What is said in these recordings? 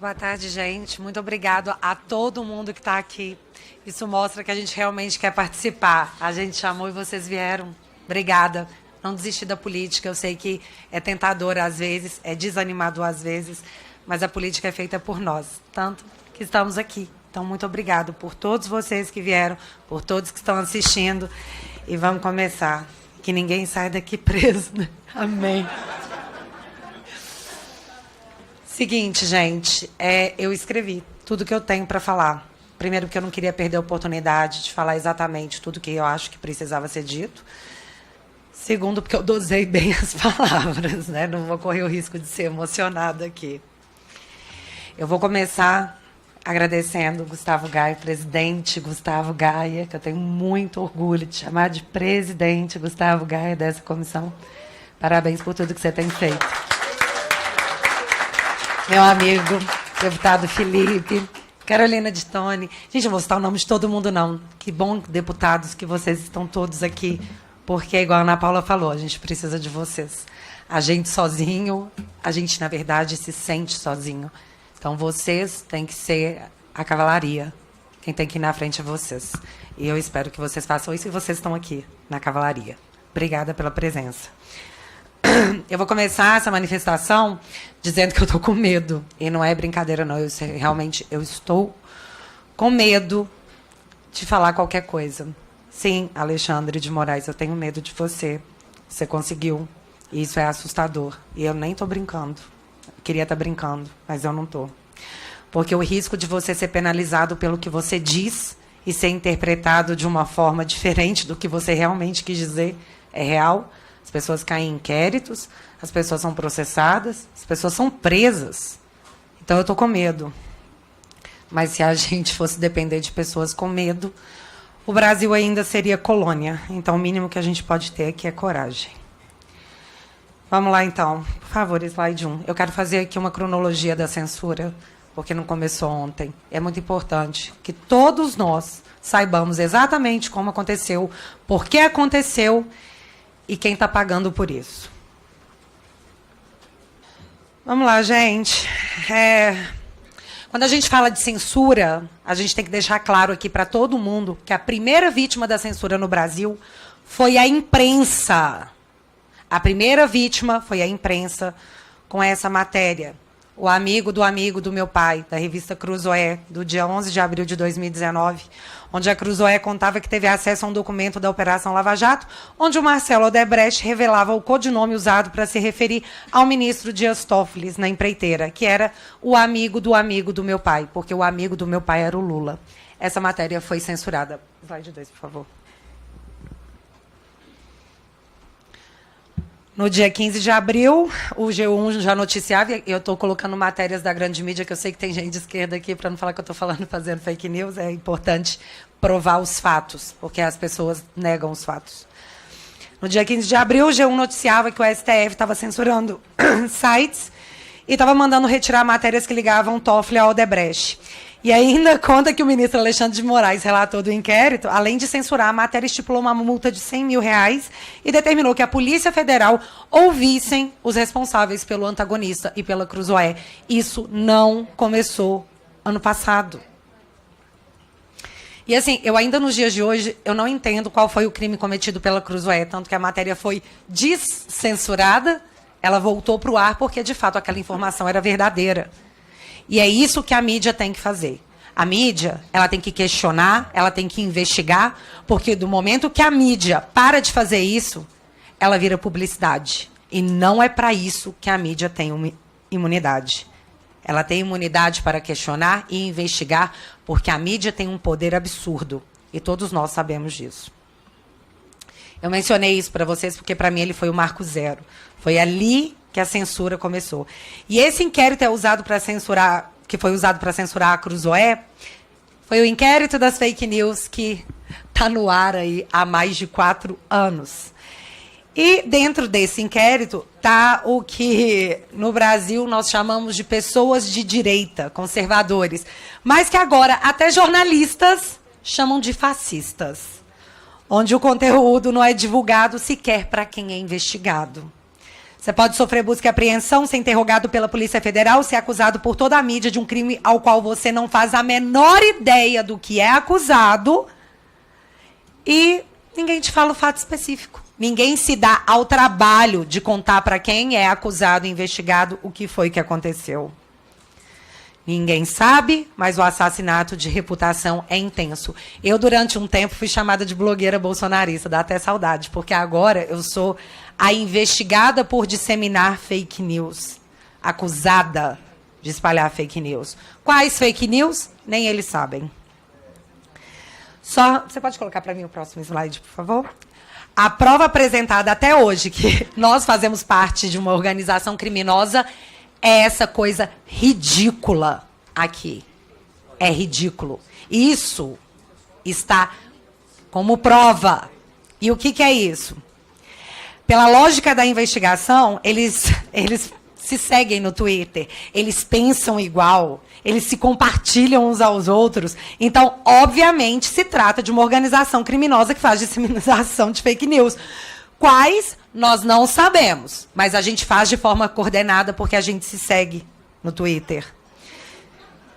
Boa tarde, gente. Muito obrigado a todo mundo que está aqui. Isso mostra que a gente realmente quer participar. A gente chamou e vocês vieram. Obrigada. Não desistir da política. Eu sei que é tentador às vezes, é desanimador às vezes, mas a política é feita por nós, tanto que estamos aqui. Então, muito obrigado por todos vocês que vieram, por todos que estão assistindo. E vamos começar. Que ninguém saia daqui preso, né? Amém. Seguinte, gente, eu escrevi tudo que eu tenho para falar. Primeiro, porque eu não queria perder a oportunidade de falar exatamente tudo que eu acho que precisava ser dito. Segundo, porque eu dosei bem as palavras, né? Não vou correr o risco de ser emocionada aqui. Eu vou começar agradecendo o Gustavo Gaia, presidente Gustavo Gaia, que eu tenho muito orgulho de chamar de presidente Gustavo Gaia dessa comissão. Parabéns por tudo que você tem feito. Meu amigo, deputado Felipe, Carolina de Tone. Gente, eu vou citar o nome de todo mundo, não. Que bom, deputados, que vocês estão todos aqui, porque, igual a Ana Paula falou, a gente precisa de vocês. A gente sozinho, a gente, na verdade, se sente sozinho. Então, vocês têm que ser a cavalaria. Quem tem que ir na frente é vocês. E eu espero que vocês façam isso e vocês estão aqui, na cavalaria. Obrigada pela presença. Eu vou começar essa manifestação dizendo que eu estou com medo. E não é brincadeira, não. Realmente, eu estou com medo de falar qualquer coisa. Sim, Alexandre de Moraes, eu tenho medo de você. Você conseguiu. E isso é assustador. E eu nem estou brincando. Eu queria estar brincando, mas eu não estou. Porque o risco de você ser penalizado pelo que você diz e ser interpretado de uma forma diferente do que você realmente quis dizer é real. As pessoas caem em inquéritos, as pessoas são processadas, as pessoas são presas. Então, eu estou com medo. Mas se a gente fosse depender de pessoas com medo, o Brasil ainda seria colônia. Então, o mínimo que a gente pode ter aqui é coragem. Vamos lá, então. Por favor, slide 1. Eu quero fazer aqui uma cronologia da censura, porque não começou ontem. É muito importante que todos nós saibamos exatamente como aconteceu, por que aconteceu, e quem está pagando por isso. Vamos lá, gente. Quando a gente fala de censura, a gente tem que deixar claro aqui para todo mundo que a primeira vítima da censura no Brasil foi a imprensa. A primeira vítima foi a imprensa com essa matéria. O amigo do meu pai, da revista Cruzoé, do dia 11 de abril de 2019, onde a Cruzoé contava que teve acesso a um documento da Operação Lava Jato, onde o Marcelo Odebrecht revelava o codinome usado para se referir ao ministro Dias Toffoli na empreiteira, que era o amigo do meu pai, porque o amigo do meu pai era o Lula. Essa matéria foi censurada. Slide 2, por favor. No dia 15 de abril, o G1 já noticiava, e eu estou colocando matérias da grande mídia, que eu sei que tem gente de esquerda aqui, para não falar que eu estou falando fazendo fake news, é importante provar os fatos, porque as pessoas negam os fatos. No dia 15 de abril, o G1 noticiava que o STF estava censurando sites e estava mandando retirar matérias que ligavam Toffoli a Odebrecht. E ainda conta que o ministro Alexandre de Moraes, relator do inquérito, além de censurar, a matéria estipulou uma multa de R$100 mil e determinou que a Polícia Federal ouvissem os responsáveis pelo antagonista e pela Cruzoé. Isso não começou ano passado. E, assim, eu ainda nos dias de hoje, eu não entendo qual foi o crime cometido pela Cruzoé, tanto que a matéria foi descensurada, ela voltou para o ar porque, de fato, aquela informação era verdadeira. E é isso que a mídia tem que fazer. A mídia, ela tem que questionar, ela tem que investigar, porque do momento que a mídia para de fazer isso, ela vira publicidade. E não é para isso que a mídia tem imunidade. Ela tem imunidade para questionar e investigar, porque a mídia tem um poder absurdo. E todos nós sabemos disso. Eu mencionei isso para vocês porque, para mim, ele foi o marco zero. Foi ali que a censura começou. E esse inquérito é usado para censurar, que foi usado para censurar a Cruzoé, foi o inquérito das fake news que está no ar aí há mais de 4 anos. E dentro desse inquérito está o que no Brasil nós chamamos de pessoas de direita, conservadores, mas que agora até jornalistas chamam de fascistas, onde o conteúdo não é divulgado sequer para quem é investigado. Você pode sofrer busca e apreensão, ser interrogado pela Polícia Federal, ser acusado por toda a mídia de um crime ao qual você não faz a menor ideia do que é acusado e ninguém te fala o fato específico. Ninguém se dá ao trabalho de contar para quem é acusado e investigado o que foi que aconteceu. Ninguém sabe, mas o assassinato de reputação é intenso. Eu, durante um tempo, fui chamada de blogueira bolsonarista, dá até saudade, porque agora eu sou a investigada por disseminar fake news, acusada de espalhar fake news. Quais fake news? Nem eles sabem. Você pode colocar para mim o próximo slide, por favor? A prova apresentada até hoje, que nós fazemos parte de uma organização criminosa, é essa coisa ridícula aqui. É ridículo. Isso está como prova. E o que é isso? Pela lógica da investigação, eles se seguem no Twitter, eles pensam igual, eles se compartilham uns aos outros. Então, obviamente, se trata de uma organização criminosa que faz disseminação de fake news. Quais, nós não sabemos, mas a gente faz de forma coordenada porque a gente se segue no Twitter.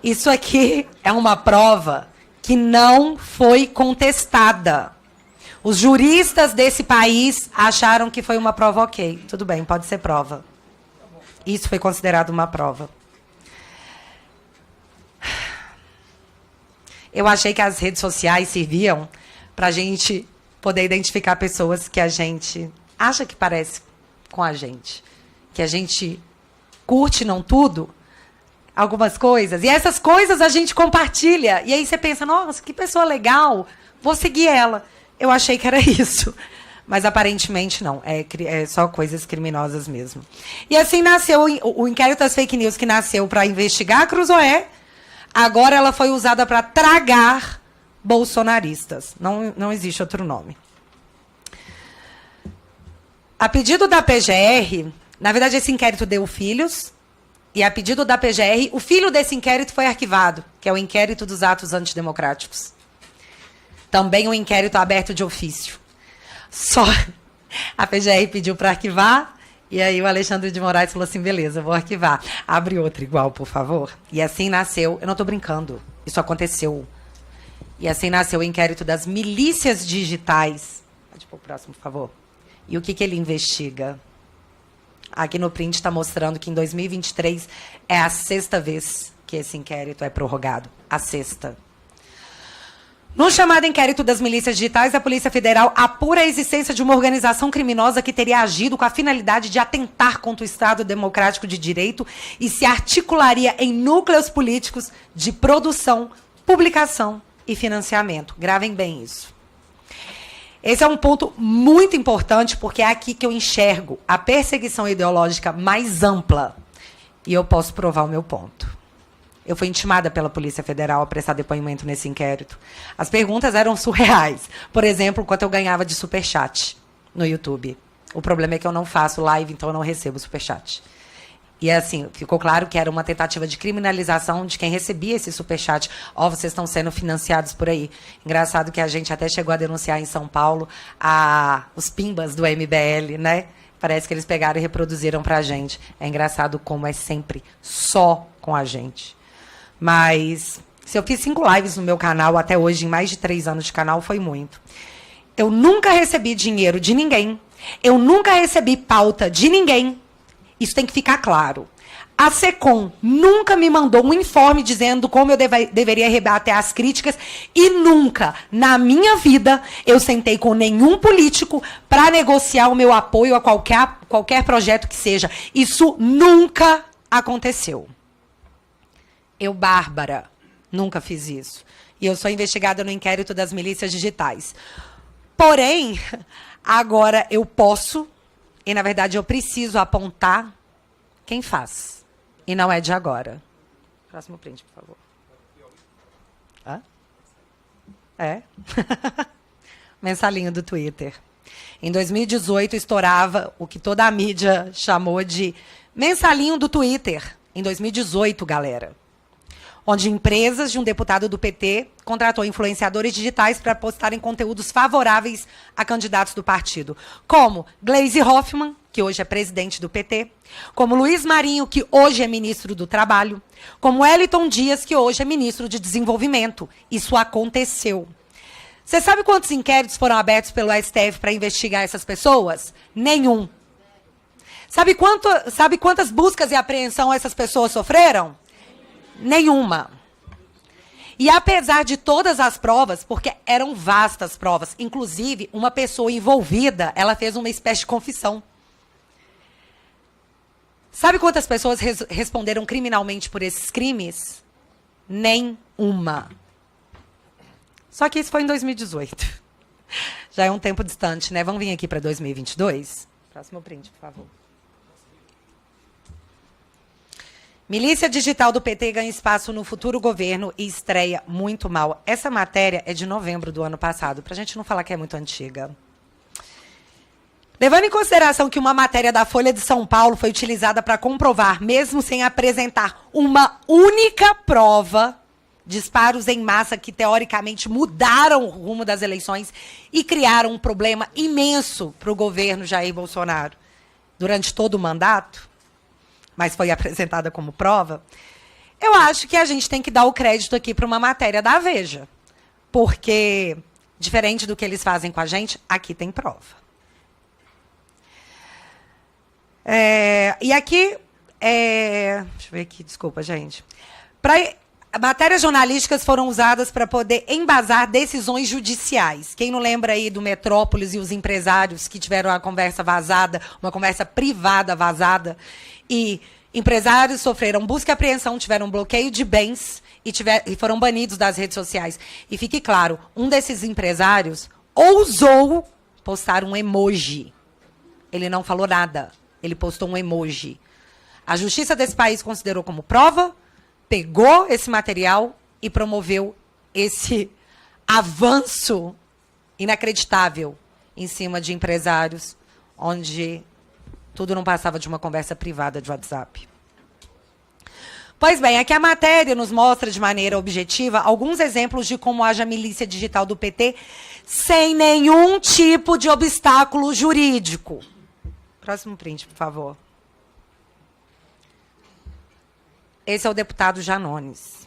Isso aqui é uma prova que não foi contestada. Os juristas desse país acharam que foi uma prova ok. Tudo bem, pode ser prova. Isso foi considerado uma prova. Eu achei que as redes sociais serviam para a gente poder identificar pessoas que a gente acha que parece com a gente. Que a gente curte, não tudo, algumas coisas. E essas coisas a gente compartilha. E aí você pensa, nossa, que pessoa legal, vou seguir ela. Eu achei que era isso. Mas, aparentemente, não. É só coisas criminosas mesmo. E assim nasceu o inquérito das fake news, que nasceu para investigar a Cruzoé. Agora ela foi usada para tragar bolsonaristas. Não existe outro nome. A pedido da PGR, na verdade, esse inquérito deu filhos. E a pedido da PGR, o filho desse inquérito foi arquivado, que é o inquérito dos atos antidemocráticos. Também um inquérito aberto de ofício. Só a PGR pediu para arquivar, e aí o Alexandre de Moraes falou assim, beleza, vou arquivar. Abre outro igual, por favor. E assim nasceu, eu não estou brincando, isso aconteceu. E assim nasceu o inquérito das milícias digitais. Pode pôr o próximo, por favor. E o que ele investiga? Aqui no print está mostrando que em 2023 é a 6ª vez que esse inquérito é prorrogado. A 6ª. No chamado inquérito das milícias digitais, a Polícia Federal apura a existência de uma organização criminosa que teria agido com a finalidade de atentar contra o Estado Democrático de Direito e se articularia em núcleos políticos de produção, publicação e financiamento. Gravem bem isso. Esse é um ponto muito importante, porque é aqui que eu enxergo a perseguição ideológica mais ampla. E eu posso provar o meu ponto. Eu fui intimada pela Polícia Federal a prestar depoimento nesse inquérito. As perguntas eram surreais. Por exemplo, quanto eu ganhava de superchat no YouTube. O problema é que eu não faço live, então eu não recebo superchat. E assim, ficou claro que era uma tentativa de criminalização de quem recebia esse superchat. Ó, vocês estão sendo financiados por aí. Engraçado que a gente até chegou a denunciar em São Paulo os pimbas do MBL, né? Parece que eles pegaram e reproduziram pra gente. É engraçado como é sempre só com a gente. Mas, se eu fiz 5 lives no meu canal até hoje, em mais de 3 anos de canal, foi muito. Eu nunca recebi dinheiro de ninguém. Eu nunca recebi pauta de ninguém. Isso tem que ficar claro. A SECOM nunca me mandou um informe dizendo como eu deveria rebater as críticas e nunca, na minha vida, eu sentei com nenhum político para negociar o meu apoio a qualquer projeto que seja. Isso nunca aconteceu. Eu, Bárbara, nunca fiz isso. E eu sou investigada no inquérito das milícias digitais. Porém, agora eu posso, e na verdade eu preciso apontar quem faz. E não é de agora. Próximo print, por favor. Hã? É? Mensalinho do Twitter. Em 2018, estourava o que toda a mídia chamou de mensalinho do Twitter. Em 2018, galera. Onde empresas de um deputado do PT contratou influenciadores digitais para postarem conteúdos favoráveis a candidatos do partido. Como Gleisi Hoffmann, que hoje é presidente do PT, como Luiz Marinho, que hoje é ministro do Trabalho, como Wellington Dias, que hoje é ministro de Desenvolvimento. Isso aconteceu. Você sabe quantos inquéritos foram abertos pelo STF para investigar essas pessoas? Nenhum. Sabe quantas buscas e apreensão essas pessoas sofreram? Nenhuma. E apesar de todas as provas, porque eram vastas provas, inclusive uma pessoa envolvida, ela fez uma espécie de confissão. Sabe quantas pessoas responderam criminalmente por esses crimes? Nenhuma. Só que isso foi em 2018. Já é um tempo distante, né? Vamos vir aqui para 2022? Próximo print, por favor. Milícia digital do PT ganha espaço no futuro governo e estreia muito mal. Essa matéria é de novembro do ano passado, para a gente não falar que é muito antiga. Levando em consideração que uma matéria da Folha de São Paulo foi utilizada para comprovar, mesmo sem apresentar uma única prova, disparos em massa que, teoricamente, mudaram o rumo das eleições e criaram um problema imenso para o governo Jair Bolsonaro durante todo o mandato, mas foi apresentada como prova, eu acho que a gente tem que dar o crédito aqui para uma matéria da Veja. Porque, diferente do que eles fazem com a gente, aqui tem prova. E aqui, deixa eu ver aqui, desculpa, gente. Matérias jornalísticas foram usadas para poder embasar decisões judiciais. Quem não lembra aí do Metrópolis e os empresários que tiveram uma conversa vazada, uma conversa privada vazada, e empresários sofreram busca e apreensão, tiveram bloqueio de bens e foram banidos das redes sociais. E fique claro, um desses empresários ousou postar um emoji. Ele não falou nada, ele postou um emoji. A justiça desse país considerou como prova, pegou esse material e promoveu esse avanço inacreditável em cima de empresários, onde tudo não passava de uma conversa privada de WhatsApp. Pois bem, aqui a matéria nos mostra de maneira objetiva alguns exemplos de como age a milícia digital do PT sem nenhum tipo de obstáculo jurídico. Próximo print, por favor. Esse é o deputado Janones.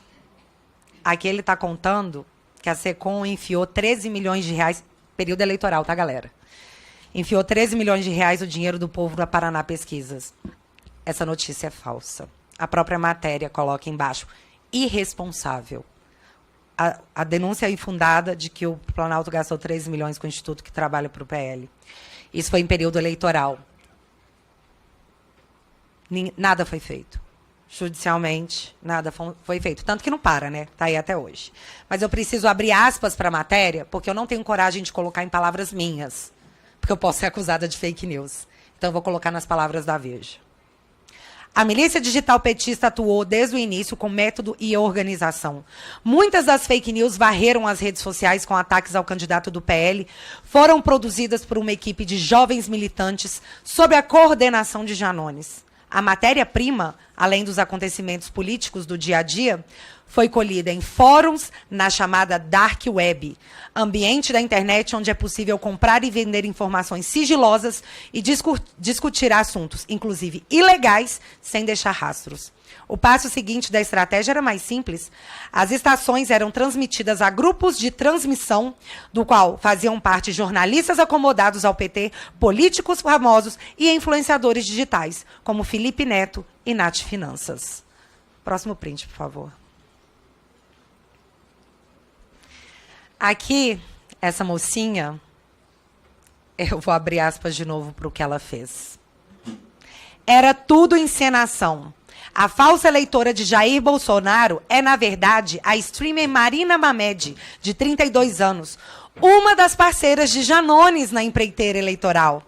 Aqui ele está contando que a SECOM enfiou 13 milhões de reais, período eleitoral, tá, galera? Enfiou 13 milhões de reais o dinheiro do povo da Paraná Pesquisas. Essa notícia é falsa. A própria matéria coloca embaixo. Irresponsável. A denúncia é infundada de que o Planalto gastou 13 milhões com o instituto que trabalha para o PL. Isso foi em período eleitoral. Nada foi feito. Judicialmente, nada foi feito. Tanto que não para, né? Está aí até hoje. Mas eu preciso abrir aspas para a matéria, porque eu não tenho coragem de colocar em palavras minhas. Porque eu posso ser acusada de fake news. Então, eu vou colocar nas palavras da Veja. A milícia digital petista atuou desde o início com método e organização. Muitas das fake news varreram as redes sociais com ataques ao candidato do PL, foram produzidas por uma equipe de jovens militantes sob a coordenação de Janones. A matéria-prima, além dos acontecimentos políticos do dia a dia, foi colhida em fóruns na chamada Dark Web, ambiente da internet onde é possível comprar e vender informações sigilosas e discutir assuntos, inclusive ilegais, sem deixar rastros. O passo seguinte da estratégia era mais simples. As estações eram transmitidas a grupos de transmissão, do qual faziam parte jornalistas acomodados ao PT, políticos famosos e influenciadores digitais, como Felipe Neto e Nath Finanças. Próximo print, por favor. Aqui, essa mocinha, eu vou abrir aspas de novo para o que ela fez. Era tudo encenação. A falsa eleitora de Jair Bolsonaro é, na verdade, a streamer Marina Mamed, de 32 anos, uma das parceiras de Janones na empreiteira eleitoral.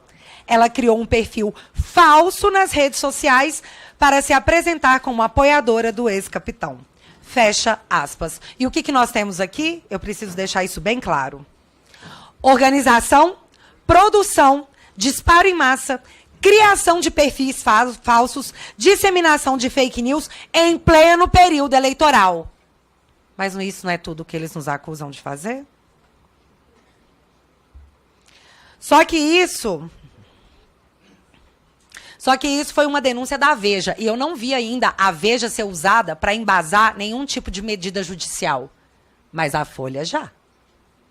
Ela criou um perfil falso nas redes sociais para se apresentar como apoiadora do ex-capitão. Fecha aspas. E o que nós temos aqui? Eu preciso deixar isso bem claro. Organização, produção, disparo em massa, criação de perfis falsos, disseminação de fake news em pleno período eleitoral. Mas isso não é tudo que eles nos acusam de fazer? Só que isso Só que isso foi uma denúncia da Veja. E eu não vi ainda a Veja ser usada para embasar nenhum tipo de medida judicial. Mas a Folha já.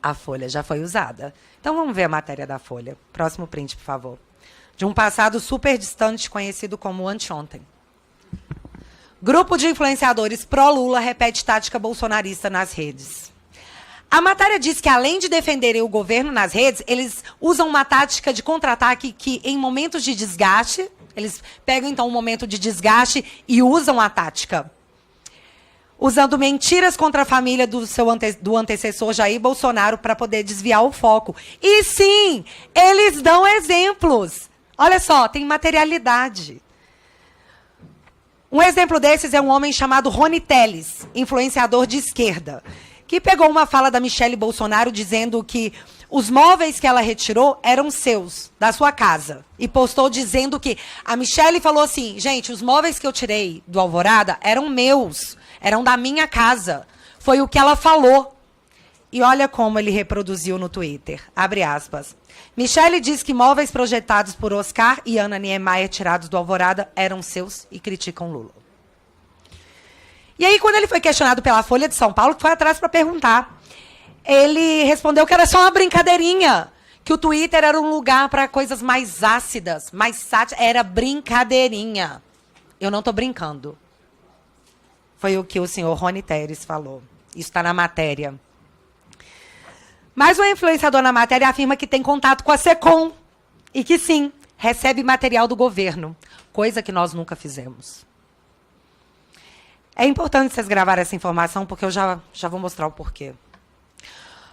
A Folha já foi usada. Então vamos ver a matéria da Folha. Próximo print, por favor. De um passado super distante, conhecido como anteontem. Grupo de influenciadores pró-Lula repete tática bolsonarista nas redes. A matéria diz que, além de defenderem o governo nas redes, eles usam uma tática de contra-ataque que, em momentos de desgaste, eles pegam, então, um momento de desgaste e usam a tática. Usando mentiras contra a família do antecessor Jair Bolsonaro para poder desviar o foco. E, sim, eles dão exemplos. Olha só, tem materialidade. Um exemplo desses é um homem chamado Rony Telles, influenciador de esquerda, que pegou uma fala da Michelle Bolsonaro dizendo que os móveis que ela retirou eram seus, da sua casa. E postou dizendo que a Michelle falou assim, gente, os móveis que eu tirei do Alvorada eram meus, eram da minha casa. Foi o que ela falou. E olha como ele reproduziu no Twitter. Abre aspas. Michelle diz que móveis projetados por Oscar e Ana Niemeyer tirados do Alvorada eram seus e criticam Lula. E aí, quando ele foi questionado pela Folha de São Paulo, foi atrás para perguntar. Ele respondeu que era só uma brincadeirinha, que o Twitter era um lugar para coisas mais ácidas, mais sátiras. Era brincadeirinha. Eu não estou brincando. Foi o que o senhor Rony Telles falou. Isso está na matéria. Mas o influenciador na matéria afirma que tem contato com a SECOM e que, sim, recebe material do governo, coisa que nós nunca fizemos. É importante vocês gravarem essa informação, porque eu já vou mostrar o porquê.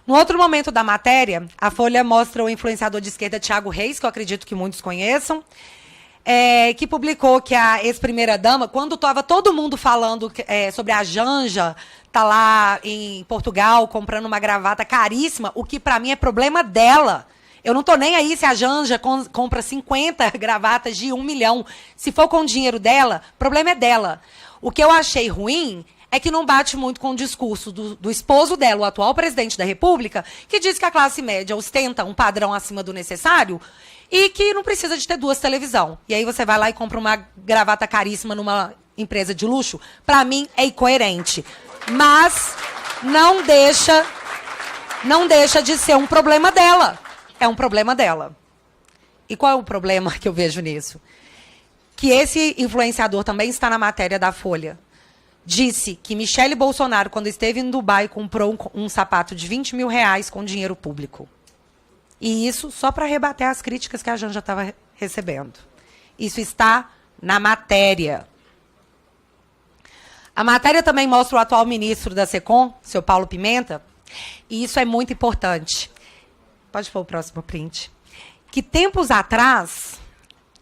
No outro momento da matéria, a Folha mostra o influenciador de esquerda Thiago Reis, que eu acredito que muitos conheçam, que publicou que a ex-primeira-dama, quando estava todo mundo falando sobre a Janja, tá lá em Portugal comprando uma gravata caríssima, o que para mim é problema dela. Eu não tô nem aí se a Janja compra 50 gravatas de 1 milhão. Se for com o dinheiro dela, o problema é dela. O que eu achei ruim é que não bate muito com o discurso do esposo dela, o atual presidente da República, que diz que a classe média ostenta um padrão acima do necessário e que não precisa de ter 2 televisões. E aí você vai lá e compra uma gravata caríssima numa empresa de luxo. Para mim, é incoerente. Mas não deixa de ser um problema dela. É um problema dela. E qual é o problema que eu vejo nisso? Que esse influenciador também está na matéria da Folha. Disse que Michelle Bolsonaro, quando esteve em Dubai, comprou um sapato de 20 mil reais com dinheiro público. E isso só para rebater as críticas que a Janja estava recebendo. Isso está na matéria. A matéria também mostra o atual ministro da SECOM, seu Paulo Pimenta, e isso é muito importante. Pode pôr o próximo print. Que tempos atrás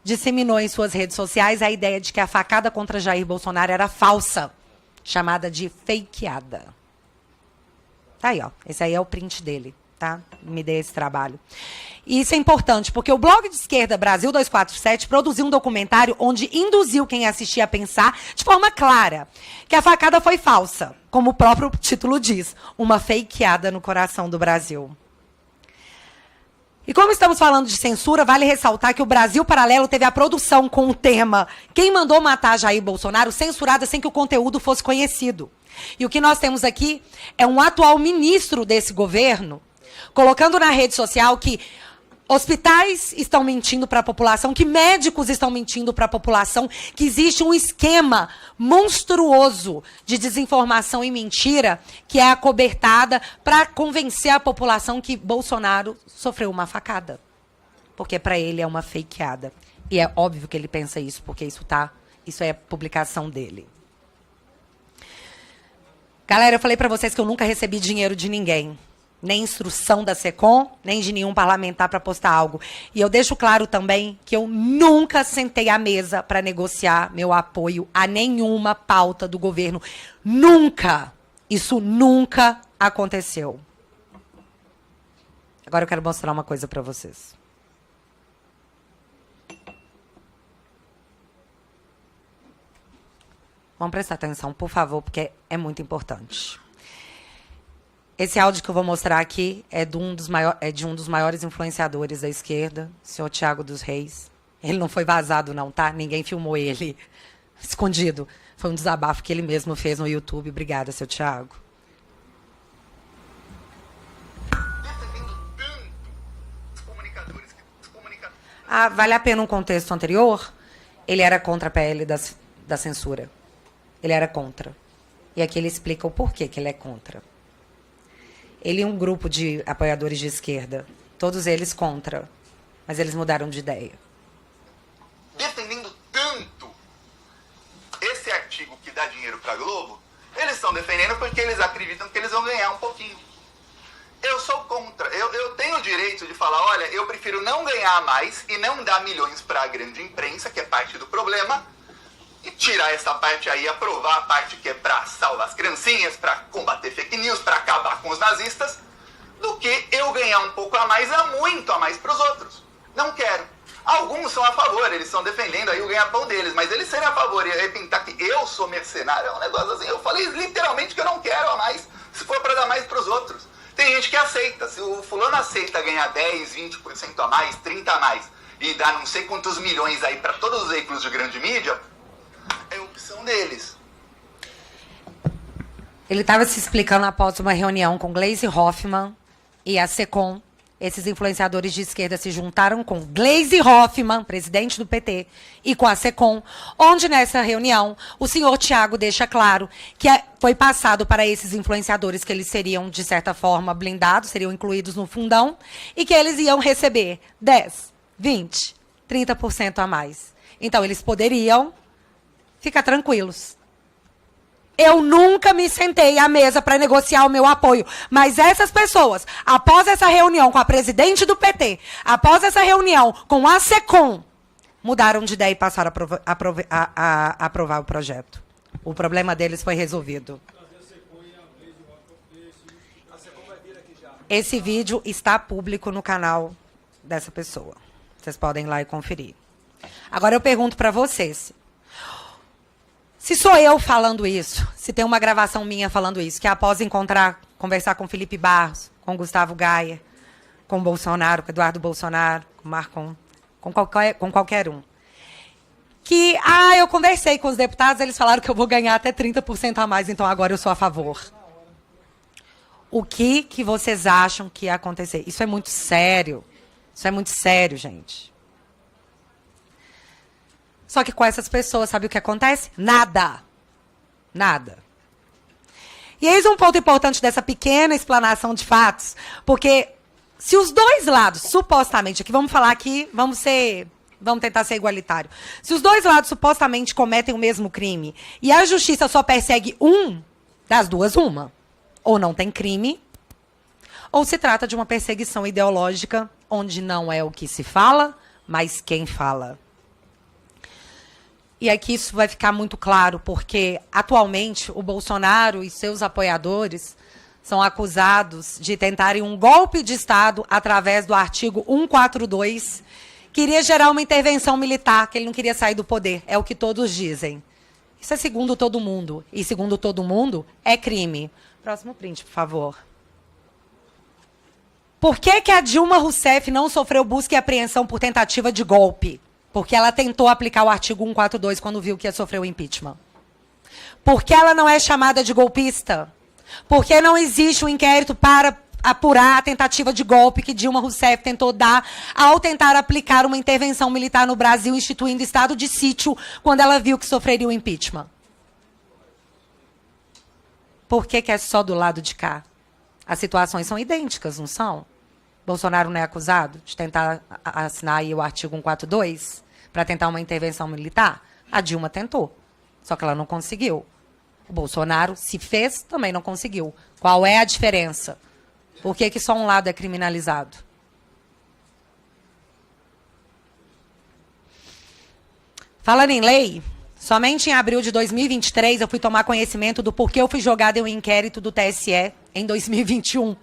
disseminou em suas redes sociais a ideia de que a facada contra Jair Bolsonaro era falsa, chamada de fakeada. Tá aí, ó. Esse aí é o print dele, tá? Me dê esse trabalho. E isso é importante, porque o blog de esquerda Brasil 247 produziu um documentário onde induziu quem assistia a pensar, de forma clara, que a facada foi falsa, como o próprio título diz, uma fakeada no coração do Brasil. E como estamos falando de censura, vale ressaltar que o Brasil Paralelo teve a produção com o tema Quem Mandou Matar Jair Bolsonaro censurada sem que o conteúdo fosse conhecido. E o que nós temos aqui é um atual ministro desse governo colocando na rede social que hospitais estão mentindo para a população, que médicos estão mentindo para a população, que existe um esquema monstruoso de desinformação e mentira que é acobertada para convencer a população que Bolsonaro sofreu uma facada. Porque para ele é uma fakeada. E é óbvio que ele pensa isso, porque isso é publicação dele. Galera, eu falei para vocês que eu nunca recebi dinheiro de ninguém. Nem instrução da SECOM, nem de nenhum parlamentar para postar algo. E eu deixo claro também que eu nunca sentei à mesa para negociar meu apoio a nenhuma pauta do governo. Nunca! Isso nunca aconteceu. Agora eu quero mostrar uma coisa para vocês. Vamos prestar atenção, por favor, porque é muito importante. Esse áudio que eu vou mostrar aqui é de um dos maiores influenciadores da esquerda, o senhor Thiago dos Reis. Ele não foi vazado, não, tá? Ninguém filmou ele escondido. Foi um desabafo que ele mesmo fez no YouTube. Obrigada, seu Thiago. Ah, vale a pena um contexto anterior? Ele era contra a PL da censura. Ele era contra. E aqui ele explica o porquê que ele é contra. Ele e um grupo de apoiadores de esquerda, todos eles contra, mas eles mudaram de ideia. Defendendo tanto esse artigo que dá dinheiro para a Globo, eles estão defendendo porque eles acreditam que eles vão ganhar um pouquinho. Eu sou contra. Eu tenho o direito de falar, olha, eu prefiro não ganhar mais e não dar milhões para a grande imprensa, que é parte do problema, e tirar essa parte aí, aprovar a parte que é para salvar as criancinhas, para combater fake news, para acabar com os nazistas, do que eu ganhar um pouco a mais, muito a mais para os outros. Não quero. Alguns são a favor, eles estão defendendo aí o ganha-pão deles, mas eles serem a favor e aí pintar que eu sou mercenário é um negócio assim. Eu falei literalmente que eu não quero a mais, se for para dar mais para os outros. Tem gente que aceita. Se o fulano aceita ganhar 10, 20% a mais, 30% a mais, e dar não sei quantos milhões aí para todos os veículos de grande mídia, é opção deles. Ele estava se explicando após uma reunião com Gleisi Hoffmann e a SECOM. Esses influenciadores de esquerda se juntaram com Gleisi Hoffmann, presidente do PT, e com a SECOM, onde nessa reunião o senhor Thiago deixa claro que foi passado para esses influenciadores que eles seriam, de certa forma, blindados, seriam incluídos no fundão, e que eles iam receber 10, 20, 30% a mais. Então, eles poderiam ficar tranquilos. Eu nunca me sentei à mesa para negociar o meu apoio. Mas essas pessoas, após essa reunião com a presidente do PT, após essa reunião com a SECOM, mudaram de ideia e passaram a aprovar o projeto. O problema deles foi resolvido. Esse vídeo está público no canal dessa pessoa. Vocês podem ir lá e conferir. Agora eu pergunto para vocês. Se sou eu falando isso, se tem uma gravação minha falando isso, que após conversar com Felipe Barros, com Gustavo Gaia, com Bolsonaro, com Eduardo Bolsonaro, com Marcon, com qualquer um, que, eu conversei com os deputados, eles falaram que eu vou ganhar até 30% a mais, então agora eu sou a favor. O que vocês acham que ia acontecer? Isso é muito sério. Isso é muito sério, gente. Só que com essas pessoas, sabe o que acontece? Nada. Nada. E eis um ponto importante dessa pequena explanação de fatos, porque se os dois lados, supostamente, aqui vamos falar aqui, vamos tentar ser igualitário. Se os dois lados supostamente cometem o mesmo crime e a justiça só persegue um, das duas, uma. Ou não tem crime, ou se trata de uma perseguição ideológica, onde não é o que se fala, mas quem fala. E aqui isso vai ficar muito claro, porque atualmente o Bolsonaro e seus apoiadores são acusados de tentarem um golpe de Estado através do artigo 142, que iria gerar uma intervenção militar, que ele não queria sair do poder. É o que todos dizem. Isso é segundo todo mundo. E segundo todo mundo, é crime. Próximo print, por favor. Por que a Dilma Rousseff não sofreu busca e apreensão por tentativa de golpe? Porque ela tentou aplicar o artigo 142 quando viu que ia sofrer o impeachment. Por que ela não é chamada de golpista? Porque não existe um inquérito para apurar a tentativa de golpe que Dilma Rousseff tentou dar ao tentar aplicar uma intervenção militar no Brasil, instituindo estado de sítio, quando ela viu que sofreria o impeachment. Por que é só do lado de cá? As situações são idênticas, não são? Bolsonaro não é acusado de tentar assinar aí o artigo 142 para tentar uma intervenção militar? A Dilma tentou, só que ela não conseguiu. O Bolsonaro, se fez, também não conseguiu. Qual é a diferença? Por que só um lado é criminalizado? Falando em lei, somente em abril de 2023 eu fui tomar conhecimento do porquê eu fui jogada em um inquérito do TSE em 2021.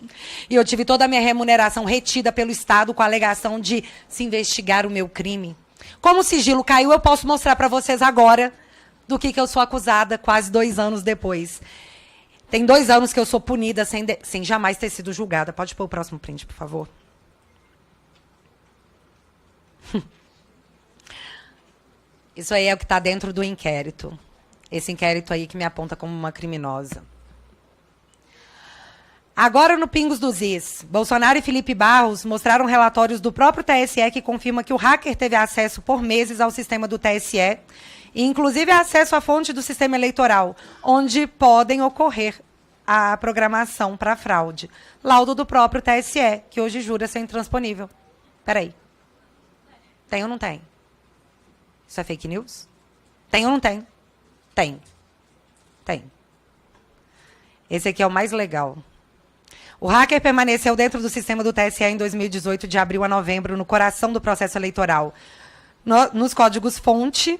E eu tive toda a minha remuneração retida pelo Estado com a alegação de se investigar o meu crime. Como o sigilo caiu, eu posso mostrar para vocês agora do que eu sou acusada quase 2 anos depois. Tem 2 anos que eu sou punida sem jamais ter sido julgada. Pode pôr o próximo print, por favor. Isso aí é o que está dentro do inquérito. Esse inquérito aí que me aponta como uma criminosa. Agora, no Pingos dos Is, Bolsonaro e Felipe Barros mostraram relatórios do próprio TSE que confirma que o hacker teve acesso por meses ao sistema do TSE, e inclusive acesso à fonte do sistema eleitoral, onde podem ocorrer a programação para fraude. Laudo do próprio TSE, que hoje jura ser intransponível. Peraí. Tem ou não tem? Isso é fake news? Tem ou não tem? Tem. Tem. Esse aqui é o mais legal. O hacker permaneceu dentro do sistema do TSE em 2018, de abril a novembro, no coração do processo eleitoral. Nos códigos-fonte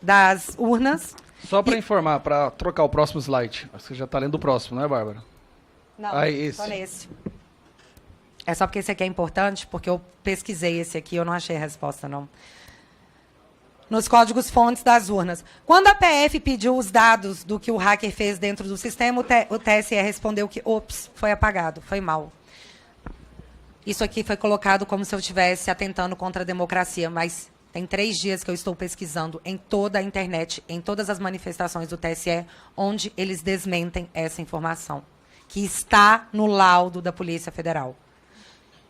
das urnas. Só para informar, para trocar o próximo slide. Você já está lendo o próximo, não é, Bárbara? Não, Aí, só nesse. É só porque esse aqui é importante, porque eu pesquisei esse aqui, eu não achei a resposta, não. Nos códigos-fontes das urnas. Quando a PF pediu os dados do que o hacker fez dentro do sistema, o TSE respondeu que, ops, foi apagado, foi mal. Isso aqui foi colocado como se eu estivesse atentando contra a democracia, mas tem 3 dias que eu estou pesquisando em toda a internet, em todas as manifestações do TSE, onde eles desmentem essa informação, que está no laudo da Polícia Federal.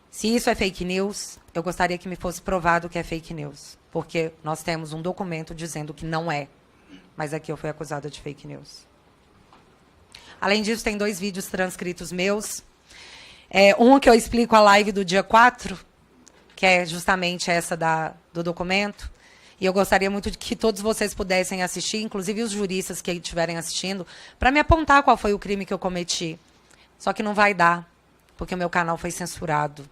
Se isso é fake news, eu gostaria que me fosse provado que é fake news, porque nós temos um documento dizendo que não é, mas aqui eu fui acusada de fake news. Além disso, tem 2 vídeos transcritos meus. Um que eu explico a live do dia 4, que é justamente essa do documento, e eu gostaria muito de que todos vocês pudessem assistir, inclusive os juristas que estiverem assistindo, para me apontar qual foi o crime que eu cometi. Só que não vai dar, porque o meu canal foi censurado.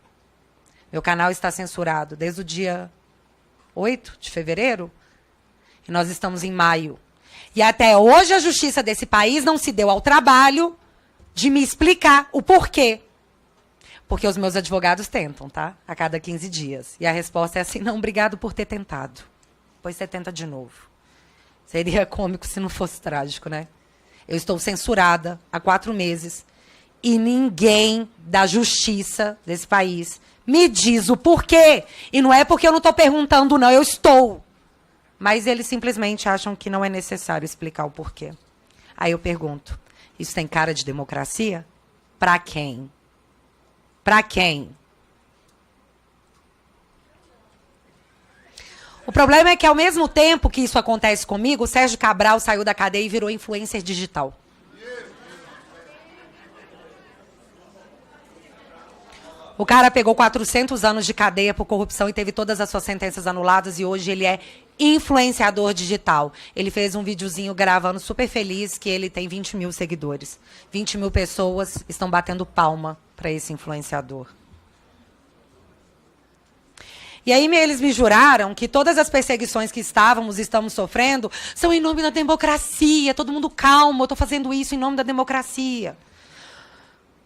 Meu canal está censurado desde o dia 8 de fevereiro, e nós estamos em maio. E até hoje a justiça desse país não se deu ao trabalho de me explicar o porquê. Porque os meus advogados tentam, tá? A cada 15 dias. E a resposta é assim, não, obrigado por ter tentado. Pois você tenta de novo. Seria cômico se não fosse trágico, né? Eu estou censurada há 4 meses e ninguém da justiça desse país me diz o porquê. E não é porque eu não estou perguntando, não, eu estou. Mas eles simplesmente acham que não é necessário explicar o porquê. Aí eu pergunto, isso tem cara de democracia? Para quem? Para quem? O problema é que, ao mesmo tempo que isso acontece comigo, o Sérgio Cabral saiu da cadeia e virou influencer digital. O cara pegou 400 anos de cadeia por corrupção e teve todas as suas sentenças anuladas e hoje ele é influenciador digital. Ele fez um videozinho gravando super feliz que ele tem 20 mil seguidores. 20 mil pessoas estão batendo palma para esse influenciador. E aí eles me juraram que todas as perseguições que estamos sofrendo são em nome da democracia. Todo mundo calmo, eu estou fazendo isso em nome da democracia.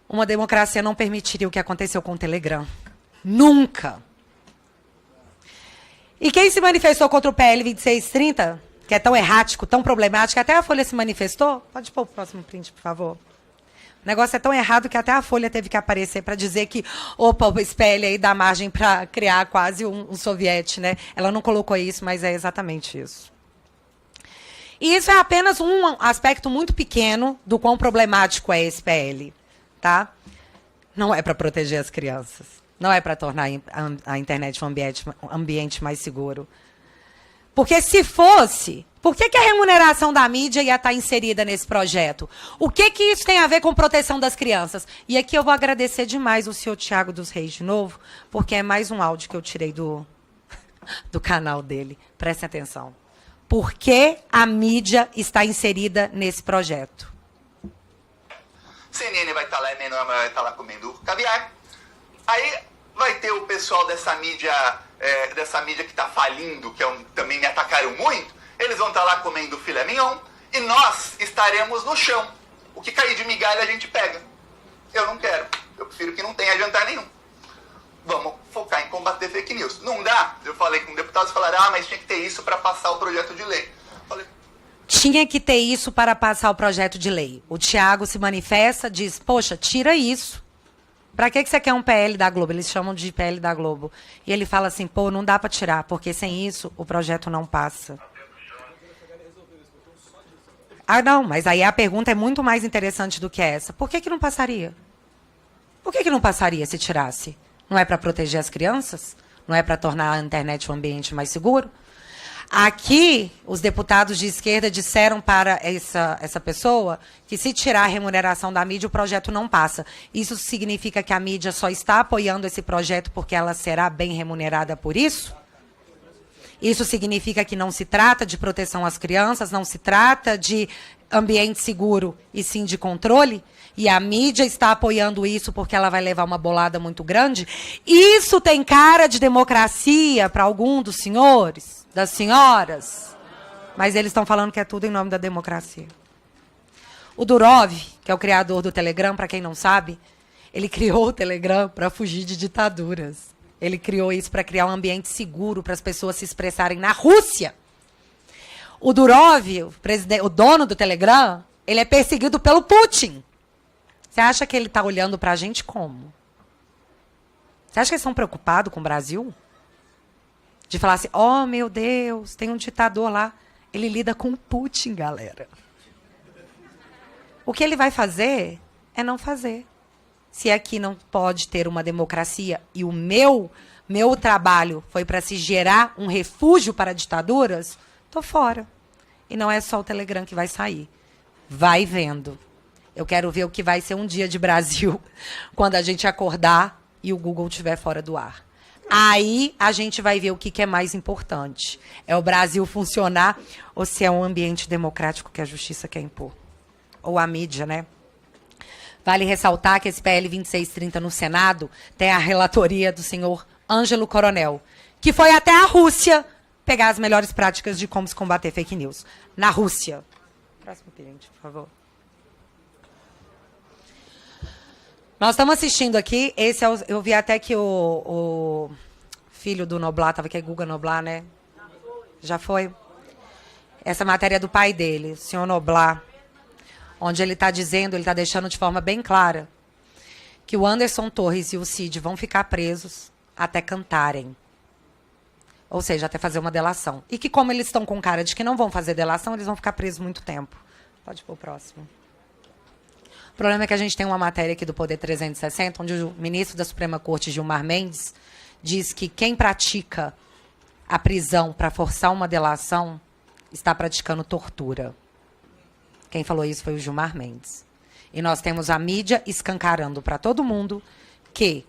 Uma democracia não permitiria o que aconteceu com o Telegram. Nunca. E quem se manifestou contra o PL 2630, que é tão errático, tão problemático, até a Folha se manifestou? Pode pôr o próximo print, por favor. O negócio é tão errado que até a Folha teve que aparecer para dizer que, opa, esse PL aí dá margem para criar quase um soviete, né? Ela não colocou isso, mas é exatamente isso. E isso é apenas um aspecto muito pequeno do quão problemático é esse PL. Tá? Não é para proteger as crianças. Não é para tornar a internet um ambiente mais seguro. Porque se fosse, por que a remuneração da mídia ia estar inserida nesse projeto? O que isso tem a ver com proteção das crianças? E aqui eu vou agradecer demais o senhor Tiago dos Reis de novo, porque é mais um áudio que eu tirei do canal dele. Prestem atenção. Por que a mídia está inserida nesse projeto? CNN vai estar lá, Menor vai estar lá comendo caviar. Aí vai ter o pessoal dessa mídia que está falindo, que também me atacaram muito. Eles vão estar lá comendo filé mignon e nós estaremos no chão. O que cair de migalha a gente pega. Eu não quero. Eu prefiro que não tenha jantar nenhum. Vamos focar em combater fake news. Não dá? Eu falei com deputados, falaram, mas tinha que ter isso para passar o projeto de lei. Falei, tinha que ter isso para passar o projeto de lei. O Tiago se manifesta, diz, poxa, tira isso. Para que você quer um PL da Globo? Eles chamam de PL da Globo. E ele fala assim, pô, não dá para tirar, porque sem isso o projeto não passa. Ah, não, mas aí a pergunta é muito mais interessante do que essa. Por que não passaria? Por que não passaria se tirasse? Não é para proteger as crianças? Não é para tornar a internet um ambiente mais seguro? Aqui, os deputados de esquerda disseram para essa pessoa que se tirar a remuneração da mídia, o projeto não passa. Isso significa que a mídia só está apoiando esse projeto porque ela será bem remunerada por isso? Isso significa que não se trata de proteção às crianças, não se trata de ambiente seguro, e sim de controle? E a mídia está apoiando isso porque ela vai levar uma bolada muito grande? Isso tem cara de democracia para algum dos senhores, das senhoras? Mas eles estão falando que é tudo em nome da democracia. O Durov, que é o criador do Telegram, para quem não sabe, ele criou o Telegram para fugir de ditaduras. Ele criou isso para criar um ambiente seguro para as pessoas se expressarem na Rússia. O Durov, o dono do Telegram, ele é perseguido pelo Putin. Você acha que ele está olhando para a gente como? Você acha que eles estão preocupados com o Brasil? De falar assim, oh, meu Deus, tem um ditador lá. Ele lida com o Putin, galera. O que ele vai fazer é não fazer. Se aqui não pode ter uma democracia e o meu trabalho foi para se gerar um refúgio para ditaduras, estou fora. E não é só o Telegram que vai sair. Vai vendo. Eu quero ver o que vai ser um dia de Brasil quando a gente acordar e o Google estiver fora do ar. Aí a gente vai ver o que é mais importante. É o Brasil funcionar ou se é um ambiente democrático que a justiça quer impor. Ou a mídia, né? Vale ressaltar que esse PL 2630 no Senado tem a relatoria do senhor Ângelo Coronel, que foi até a Rússia pegar as melhores práticas de como se combater fake news. Na Rússia. Próximo cliente, por favor. Nós estamos assistindo aqui, esse é eu vi até que o filho do Noblar, estava aqui, Guga Noblar, né? Já foi? Essa matéria é do pai dele, o senhor Noblar, onde ele está dizendo, ele está deixando de forma bem clara, que o Anderson Torres e o Cid vão ficar presos até cantarem. Ou seja, até fazer uma delação. E que como eles estão com cara de que não vão fazer delação, eles vão ficar presos muito tempo. Pode ir para o próximo. O problema é que a gente tem uma matéria aqui do Poder 360, onde o ministro da Suprema Corte, Gilmar Mendes, diz que quem pratica a prisão para forçar uma delação está praticando tortura. Quem falou isso foi o Gilmar Mendes. E nós temos a mídia escancarando para todo mundo que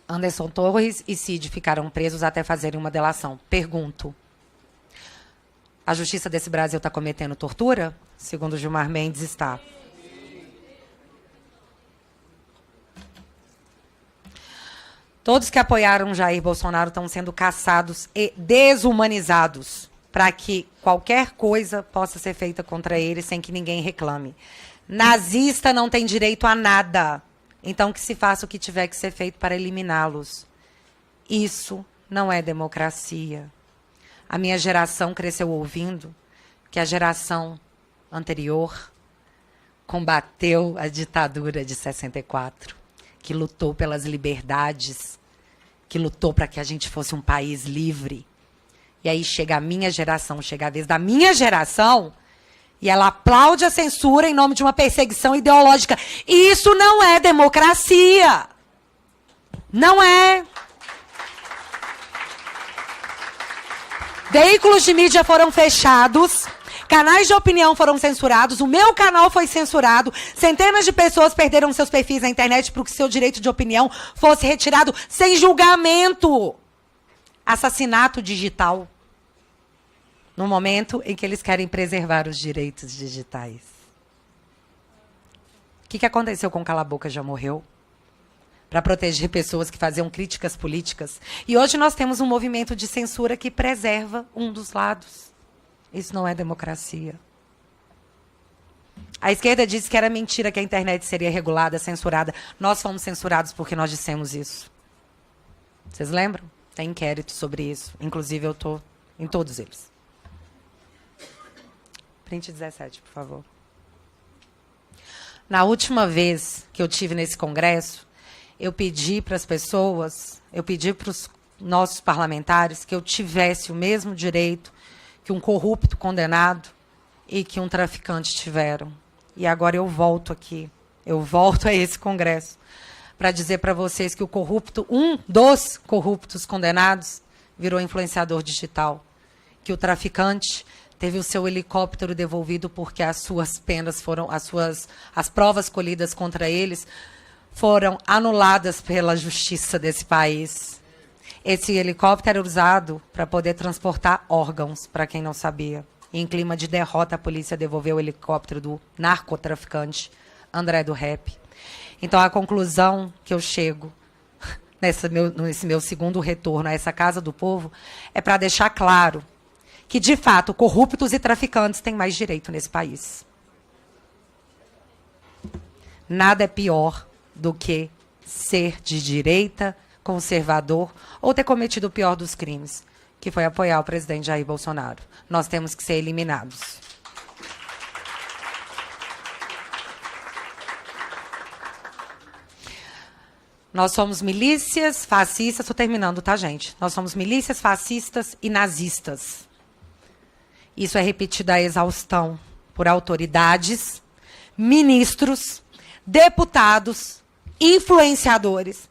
Anderson Torres e Cid ficaram presos até fazerem uma delação. Pergunto, a justiça desse Brasil está cometendo tortura? Segundo o Gilmar Mendes, está. Todos que apoiaram Jair Bolsonaro estão sendo caçados e desumanizados para que qualquer coisa possa ser feita contra eles sem que ninguém reclame. Nazista não tem direito a nada. Então que se faça o que tiver que ser feito para eliminá-los. Isso não é democracia. A minha geração cresceu ouvindo que a geração anterior combateu a ditadura de 64, que lutou pelas liberdades, que lutou para que a gente fosse um país livre. E aí chega a minha geração, chega a vez da minha geração, e ela aplaude a censura em nome de uma perseguição ideológica. E isso não é democracia. Não é. Veículos de mídia foram fechados, canais de opinião foram censurados, o meu canal foi censurado, centenas de pessoas perderam seus perfis na internet para que seu direito de opinião fosse retirado sem julgamento. Assassinato digital. No momento em que eles querem preservar os direitos digitais. O que aconteceu com Cala a Boca Já Morreu? Para proteger pessoas que faziam críticas políticas. E hoje nós temos um movimento de censura que preserva um dos lados. Isso não é democracia. A esquerda disse que era mentira que a internet seria regulada, censurada. Nós fomos censurados porque nós dissemos isso. Vocês lembram? Tem inquérito sobre isso. Inclusive, eu estou em todos eles. Print 17, por favor. Na última vez que eu tive nesse congresso, eu pedi para as pessoas, eu pedi para os nossos parlamentares que eu tivesse o mesmo direito que um corrupto condenado e que um traficante tiveram. E agora eu volto aqui, eu volto a esse congresso para dizer para vocês que o corrupto, um dos corruptos condenados, virou influenciador digital, que o traficante teve o seu helicóptero devolvido porque as suas penas foram, as provas colhidas contra eles foram anuladas pela justiça desse país. Esse helicóptero era usado para poder transportar órgãos, para quem não sabia. E, em clima de derrota, a polícia devolveu o helicóptero do narcotraficante André do Rap. Então, a conclusão que eu chego nesse meu segundo retorno a essa Casa do Povo é para deixar claro que, de fato, corruptos e traficantes têm mais direito nesse país. Nada é pior do que ser de direita, conservador, ou ter cometido o pior dos crimes, que foi apoiar o presidente Jair Bolsonaro. Nós temos que ser eliminados. Nós somos milícias fascistas, estou terminando, tá, gente? Nós somos milícias fascistas e nazistas. Isso é repetido à exaustão por autoridades, ministros, deputados, influenciadores,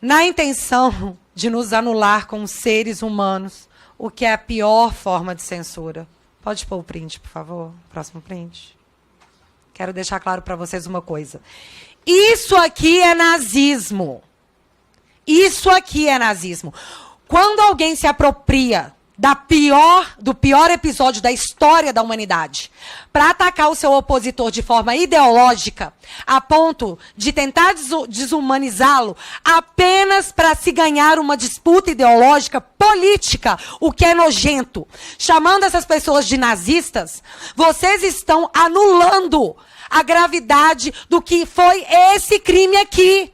na intenção de nos anular como seres humanos, o que é a pior forma de censura. Pode pôr o print, por favor? Próximo print. Quero deixar claro para vocês uma coisa. Isso aqui é nazismo. Isso aqui é nazismo. Quando alguém se apropria do pior episódio da história da humanidade para atacar o seu opositor de forma ideológica, a ponto de tentar desumanizá-lo apenas para se ganhar uma disputa ideológica política, o que é nojento, chamando essas pessoas de nazistas, vocês estão anulando a gravidade do que foi esse crime aqui.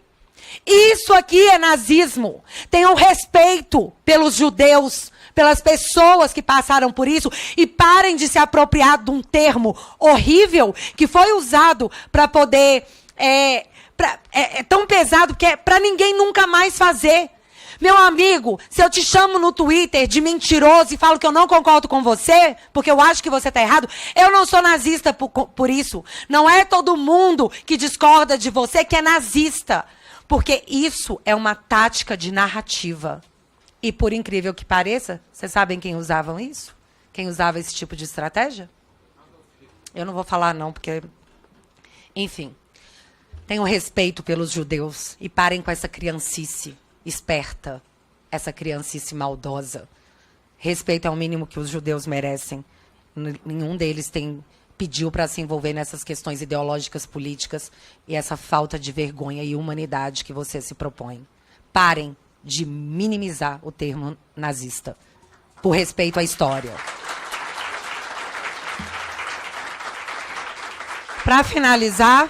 Isso aqui é nazismo. Tenham respeito pelos judeus, pelas pessoas que passaram por isso, e parem de se apropriar de um termo horrível que foi usado para poder... É tão pesado que é para ninguém nunca mais fazer. Meu amigo, se eu te chamo no Twitter de mentiroso e falo que eu não concordo com você, porque eu acho que você está errado, eu não sou nazista por isso. Não é todo mundo que discorda de você que é nazista. Porque isso é uma tática de narrativa. E, por incrível que pareça, vocês sabem quem usavam isso? Quem usava esse tipo de estratégia? Eu não vou falar, não, porque... Enfim. Tenham respeito pelos judeus e parem com essa criancice esperta, essa criancice maldosa. Respeito é o mínimo que os judeus merecem. Nenhum deles pediu para se envolver nessas questões ideológicas, políticas e essa falta de vergonha e humanidade que você se propõe. Parem de minimizar o termo nazista, por respeito à história. Para finalizar,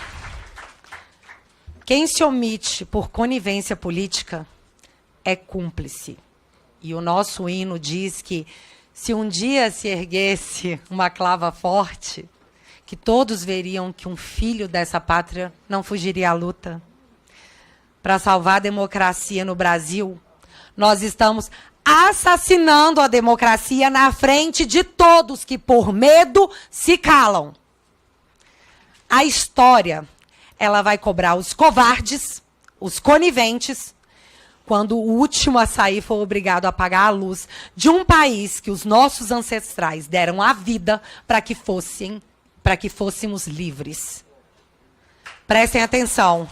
quem se omite por conivência política é cúmplice. E o nosso hino diz que, se um dia se erguesse uma clava forte, que todos veriam que um filho dessa pátria não fugiria à luta. Para salvar a democracia no Brasil, nós estamos assassinando a democracia na frente de todos que, por medo, se calam. A história, ela vai cobrar os covardes, os coniventes, quando o último a sair for obrigado a apagar a luz de um país que os nossos ancestrais deram a vida para que fôssemos livres. Prestem atenção.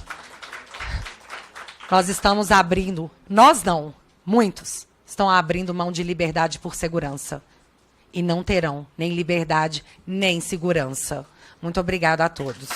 Nós estamos abrindo, nós não, muitos estão abrindo mão de liberdade por segurança. E não terão nem liberdade, nem segurança. Muito obrigada a todos.